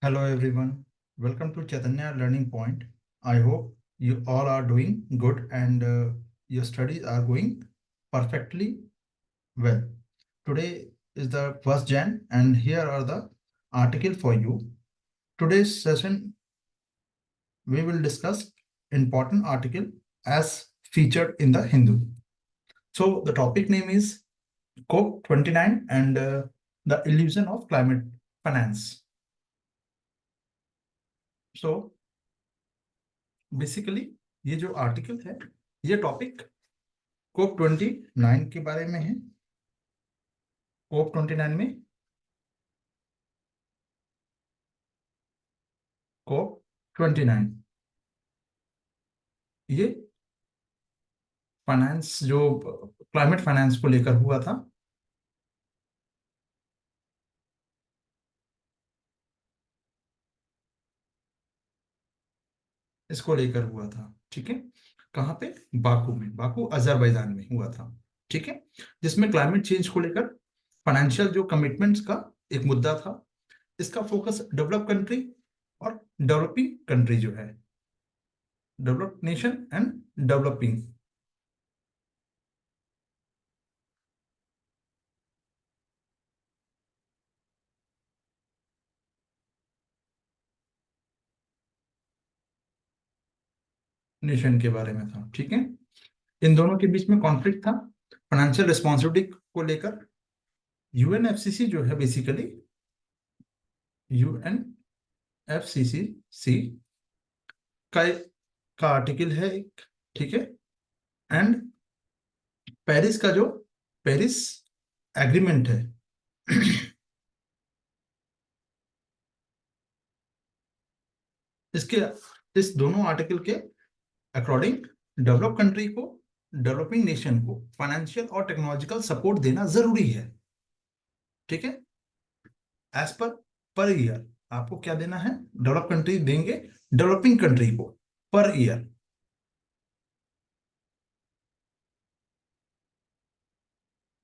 Hello everyone, welcome to Chaitanya Learning Point. I hope you all are doing good and your studies are going perfectly well. Today is the 1st Jan and here are the article for you. Today's session we will discuss important article as featured in the Hindu. So the topic name is COP29 and the illusion of climate finance. So basically ये जो article है ये topic COP29 के बारे में है। COP29 में COP29 ये फाइनेंस जो क्लाइमेट फाइनेंस को लेकर हुआ था। इसको लेकर हुआ था, ठीक है। कहाँ पे? बाकू में, बाकू अजरबैजान में हुआ था, ठीक है। जिसमें क्लाइमेट चेंज को लेकर फाइनेंशियल जो कमिटमेंट्स का एक मुद्दा था। इसका फोकस डेवलप कंट्री और डेवलपिंग कंट्री जो है, developed nation and developing nation के बारे में था, ठीक है। इन दोनों के बीच में कॉन्फ्लिक्ट था फाइनेंशियल रिस्पॉन्सिबिलिटी को लेकर। यूएनएफसीसी जो है बेसिकली यूएनएफसीसी का आर्टिकल है एक, ठीक है। एंड पेरिस का जो पेरिस एग्रीमेंट है इसके इस दोनों आर्टिकल के अकॉर्डिंग डेवलप कंट्री को, डेवलपिंग नेशन को फाइनेंशियल और टेक्नोलॉजिकल सपोर्ट देना जरूरी है, ठीक है। एज पर ईयर आपको क्या देना है? डेवलप कंट्री देंगे डेवलपिंग कंट्री को पर ईयर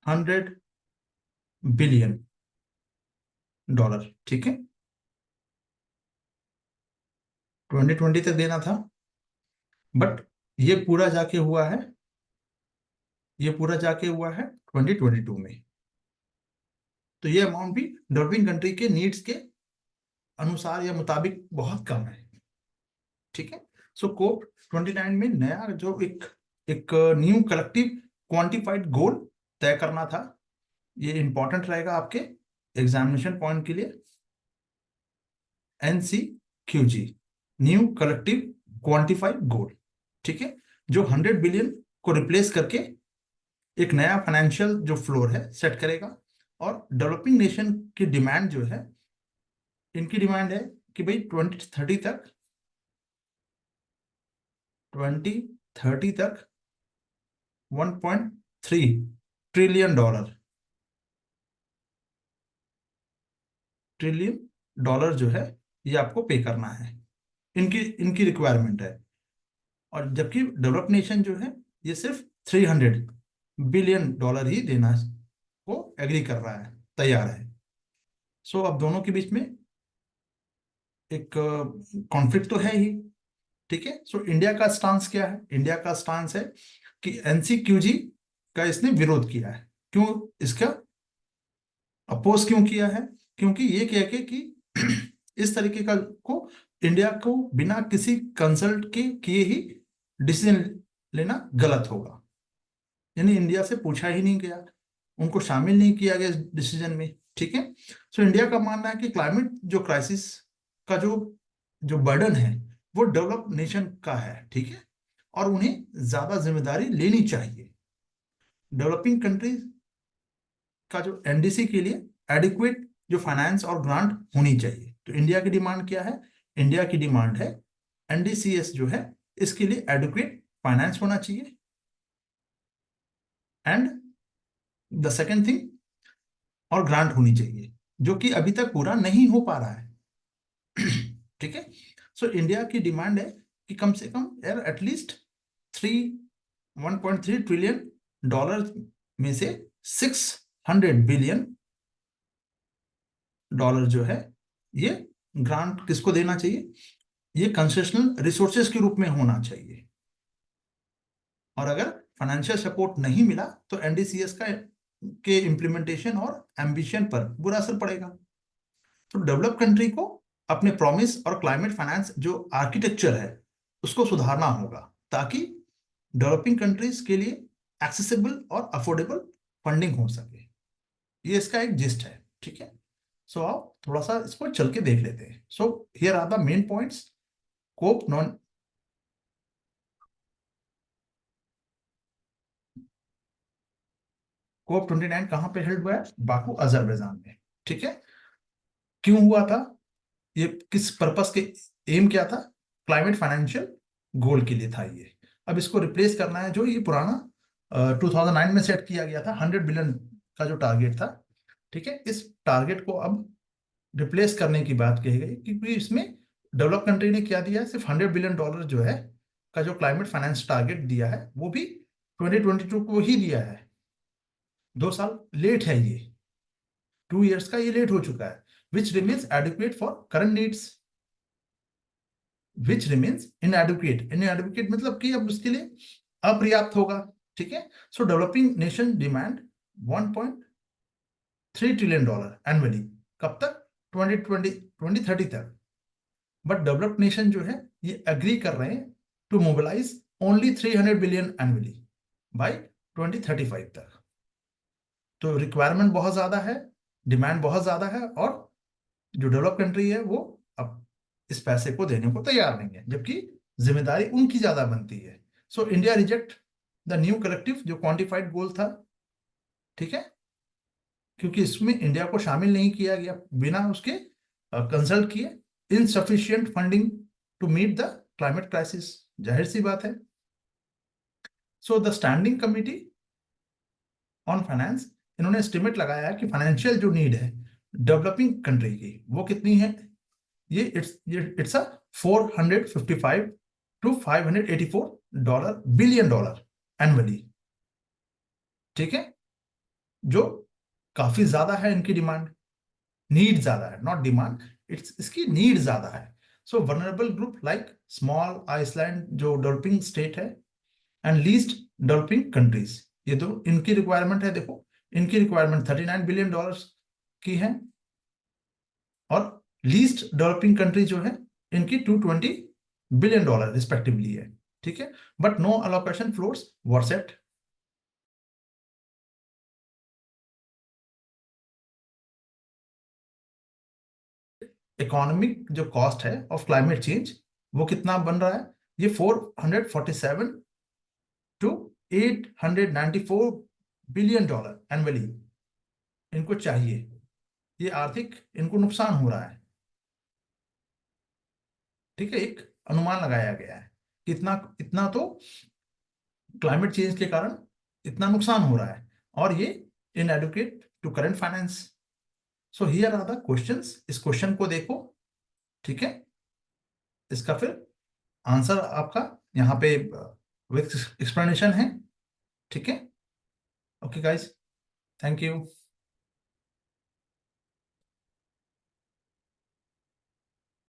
$100 बिलियन, ठीक है। 2020 तक देना था, बट ये पूरा जाके हुआ है 2022 में। तो ये अमाउंट भी डेवलपिंग कंट्री के नीड्स के अनुसार या मुताबिक बहुत कम है, ठीक है। सो COP29 में नया जो एक न्यू कलेक्टिव क्वांटिफाइड गोल तय करना था। ये इंपॉर्टेंट रहेगा आपके एग्जामिनेशन पॉइंट के लिए। NCQG, न्यू कलेक्टिव क्वांटिफाइड गोल, ठीक है। जो 100 बिलियन को रिप्लेस करके एक नया फाइनेंशियल जो फ्लोर है सेट करेगा। और डेवलपिंग नेशन की डिमांड जो है, इनकी डिमांड है कि भाई 2030 तक 1.3 ट्रिलियन डॉलर जो है ये आपको पे करना है। इनकी रिक्वायरमेंट है। और जबकि डेवलप नेशन जो है ये सिर्फ 300 बिलियन डॉलर ही देना को एग्री कर रहा है, तैयार है। सो अब दोनों के बीच में एक कॉन्फ्लिक्ट तो है ही, ठीक है। सो इंडिया का स्टांस क्या है? इंडिया का स्टांस है कि NCQG का इसने विरोध किया है। क्यों इसका अपोज क्यों किया है? क्योंकि ये कह के कि इस तरीके का को इंडिया को बिना किसी कंसल्ट के किए ही डिसीजन लेना गलत होगा। यानी इंडिया से पूछा ही नहीं गया, उनको शामिल नहीं किया गया इस डिसीजन में, ठीक है। सो इंडिया का मानना है कि क्लाइमेट जो क्राइसिस का जो बर्डन है वो डेवलप नेशन का है, ठीक है। और उन्हें ज्यादा जिम्मेदारी लेनी चाहिए। डेवलपिंग कंट्रीज का जो NDC के लिए एडिक्वेट जो फाइनेंस और ग्रांट होनी चाहिए। तो इंडिया की डिमांड क्या है? इंडिया की डिमांड है NDCS जो है इसके लिए एडिक्वेट फाइनेंस होना चाहिए। एंड द सेकेंड थिंग, और ग्रांट होनी चाहिए, जो कि अभी तक पूरा नहीं हो पा रहा है ठीक है। सो इंडिया की डिमांड है कि कम से कम एटलीस्ट 1.3 ट्रिलियन डॉलर में से 600 बिलियन डॉलर जो है ये ग्रांट किसको देना चाहिए, ये कंसेशनल रिसोर्सेज के रूप में होना चाहिए। और अगर फाइनेंशियल सपोर्ट नहीं मिला तो एनडीसीएस का के इम्प्लीमेंटेशन और एम्बिशन पर बुरा असर पड़ेगा। तो डेवलप कंट्री को अपने प्रॉमिस और क्लाइमेट फाइनेंस जो आर्किटेक्चर है उसको सुधारना होगा, ताकि डेवलपिंग कंट्रीज के लिए एक्सेसिबल और अफोर्डेबल फंडिंग हो सके। ये इसका एक जिस्ट है, ठीक है। सो आओ थोड़ा सा इसको चल के देख लेते हैं। So here are the main points. COP non COP 29 कहाँ पे हेल्ड हुआ है, बाकू अजरबैजान में, ठीक है। क्यों हुआ था, ये किस पर्पस के, एम क्या था, क्लाइमेट फाइनेंशियल गोल के लिए था ये। अब इसको रिप्लेस करना है, जो ये पुराना 2009 में सेट किया गया था 100 बिलियन का जो टारगेट था, ठीक है। इस टारगेट को अब रिप्लेस करने की बात कही गई, क्योंकि इसमें डेवलप कंट्री ने क्या दिया है, सिर्फ $100 बिलियन जो है का जो क्लाइमेट फाइनेंस टारगेट दिया है, वो भी 2022 को ही दिया है। 2 साल लेट है ये, 2 years का ये लेट हो चुका है। Which remains adequate for current needs, which remains inadequate, inadequate मतलब कि अब उसके लिए अपर्याप्त होगा, ठीक है। So developing nation demand $1.3 trillion annually, कब तक, 2030 तक। बट डेवलप्ड नेशन जो है ये एग्री कर रहे हैं to mobilise only 300 billion annually by 2035 तक। तो रिक्वायरमेंट बहुत ज्यादा है, डिमांड बहुत ज्यादा है, और जो डेवलप कंट्री है वो अब इस पैसे को देने को तैयार नहीं है, जबकि जिम्मेदारी उनकी ज्यादा बनती है। So India reject the new collective जो क्वांटिफाइड गोल था, ठीक है, क्योंकि इसमें इंडिया को शामिल नहीं किया गया बिना उसके कंसल्ट किए। Insufficient funding to meet the climate crisis, जाहिर सी बात है। So the standing committee on finance, इन्होंने एस्टिमेट लगाया है कि फाइनेंशियल जो नीड है डेवलपिंग कंट्री की वो कितनी है, ये इट्स अ 455 to 584 एनुअली, ठीक है। जो काफी ज्यादा है इनकी डिमांड, नीड ज्यादा है, नॉट डिमांड, इट्स इसकी नीड ज्यादा है। So vulnerable group like small island जो डेवलपिंग स्टेट है, एंड लीस्ट डेवलपिंग कंट्रीज, ये दो इनकी रिक्वायरमेंट है। देखो इनकी रिक्वायरमेंट $39 बिलियन की है, और लीस्ट डेवलपिंग कंट्री जो है इनकी $220 बिलियन रिस्पेक्टिवली है, ठीक है। But no allocation floors were set. Economic जो कॉस्ट है ऑफ क्लाइमेट चेंज वो कितना बन रहा है, ये 447 to $894 बिलियन एनुअली इनको चाहिए। ये आर्थिक इनको नुकसान हो रहा है, ठीक है। एक अनुमान लगाया गया है कि इतना इतना तो क्लाइमेट चेंज के कारण इतना नुकसान हो रहा है, और ये inadequate to current finance. So here are the questions, इस क्वेश्चन को देखो, ठीक है। इसका फिर आंसर आपका यहाँ पे विथ एक्सप्लेनेशन है, ठीक है। Okay guys, thank you.